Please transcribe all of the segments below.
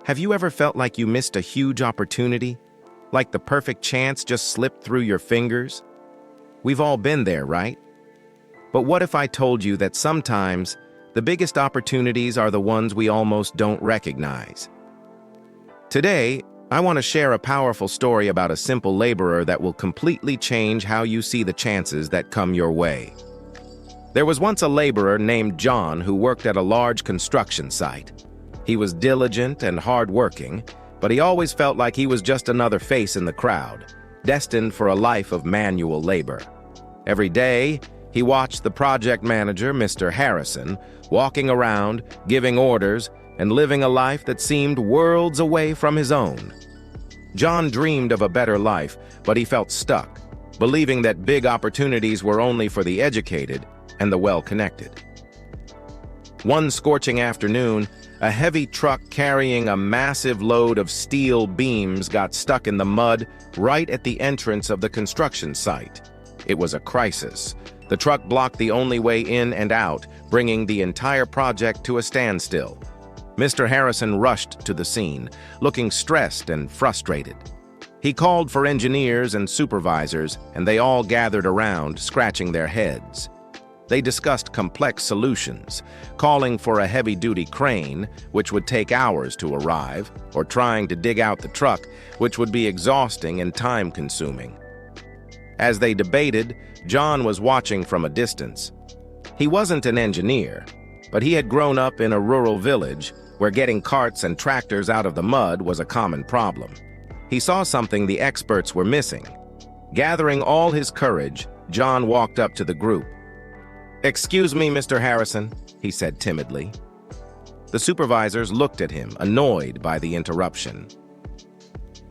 Have you ever felt like you missed a huge opportunity? Like the perfect chance just slipped through your fingers? We've all been there, right? But what if I told you that sometimes the biggest opportunities are the ones we almost don't recognize? Today, I want to share a powerful story about a simple laborer that will completely change how you see the chances that come your way. There was once a laborer named John who worked at a large construction site. He was diligent and hardworking, but he always felt like he was just another face in the crowd, destined for a life of manual labor. Every day, he watched the project manager, Mr. Harrison, walking around, giving orders, and living a life that seemed worlds away from his own. John dreamed of a better life, but he felt stuck, believing that big opportunities were only for the educated and the well-connected. One scorching afternoon, a heavy truck carrying a massive load of steel beams got stuck in the mud right at the entrance of the construction site. It was a crisis. The truck blocked the only way in and out, bringing the entire project to a standstill. Mr. Harrison rushed to the scene, looking stressed and frustrated. He called for engineers and supervisors, and they all gathered around, scratching their heads. They discussed complex solutions, calling for a heavy-duty crane, which would take hours to arrive, or trying to dig out the truck, which would be exhausting and time-consuming. As they debated, John was watching from a distance. He wasn't an engineer, but he had grown up in a rural village where getting carts and tractors out of the mud was a common problem. He saw something the experts were missing. Gathering all his courage, John walked up to the group. "Excuse me, Mr. Harrison," he said timidly. The supervisors looked at him, annoyed by the interruption.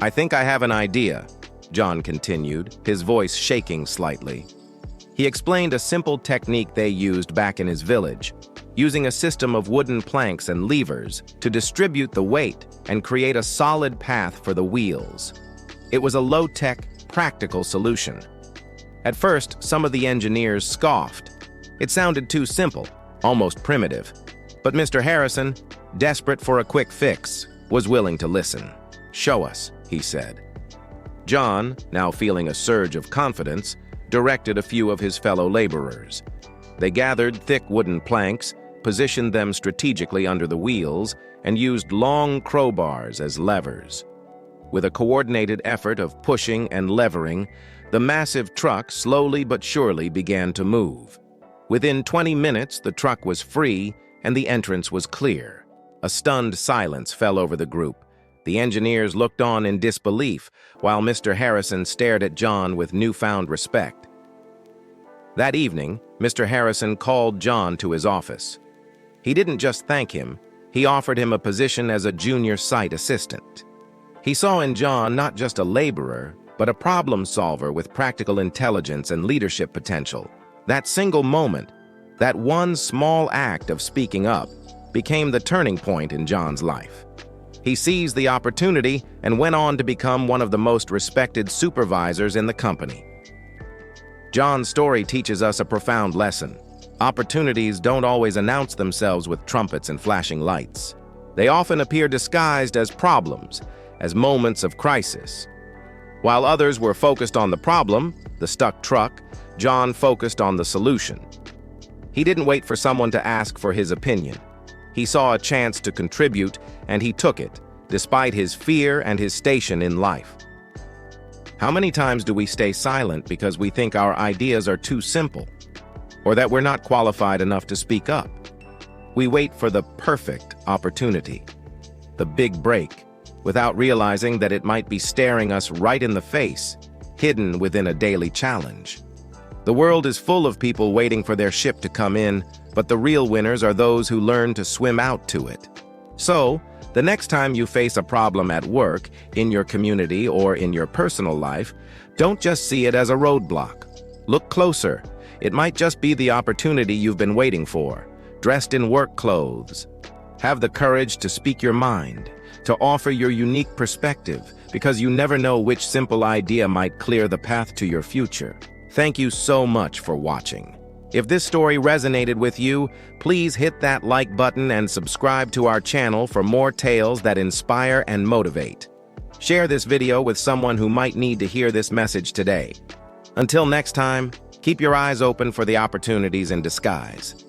"I think I have an idea," John continued, his voice shaking slightly. He explained a simple technique they used back in his village, using a system of wooden planks and levers to distribute the weight and create a solid path for the wheels. It was a low-tech, practical solution. At first, some of the engineers scoffed. It sounded too simple, almost primitive. But Mr. Harrison, desperate for a quick fix, was willing to listen. "Show us," he said. John, now feeling a surge of confidence, directed a few of his fellow laborers. They gathered thick wooden planks, positioned them strategically under the wheels, and used long crowbars as levers. With a coordinated effort of pushing and levering, the massive truck slowly but surely began to move. Within 20 minutes, the truck was free and the entrance was clear. A stunned silence fell over the group. The engineers looked on in disbelief, while Mr. Harrison stared at John with newfound respect. That evening, Mr. Harrison called John to his office. He didn't just thank him, he offered him a position as a junior site assistant. He saw in John not just a laborer, but a problem solver with practical intelligence and leadership potential. That single moment, that one small act of speaking up, became the turning point in John's life. He seized the opportunity and went on to become one of the most respected supervisors in the company. John's story teaches us a profound lesson. Opportunities don't always announce themselves with trumpets and flashing lights. They often appear disguised as problems, as moments of crisis. While others were focused on the problem, the stuck truck, John focused on the solution. He didn't wait for someone to ask for his opinion. He saw a chance to contribute, and he took it, despite his fear and his station in life. How many times do we stay silent because we think our ideas are too simple, or that we're not qualified enough to speak up? We wait for the perfect opportunity, the big break, without realizing that it might be staring us right in the face, hidden within a daily challenge. The world is full of people waiting for their ship to come in, but the real winners are those who learn to swim out to it. So, the next time you face a problem at work, in your community, or in your personal life, don't just see it as a roadblock. Look closer. It might just be the opportunity you've been waiting for, dressed in work clothes. Have the courage to speak your mind, to offer your unique perspective, because you never know which simple idea might clear the path to your future. Thank you so much for watching. If this story resonated with you, please hit that like button and subscribe to our channel for more tales that inspire and motivate. Share this video with someone who might need to hear this message today. Until next time, keep your eyes open for the opportunities in disguise.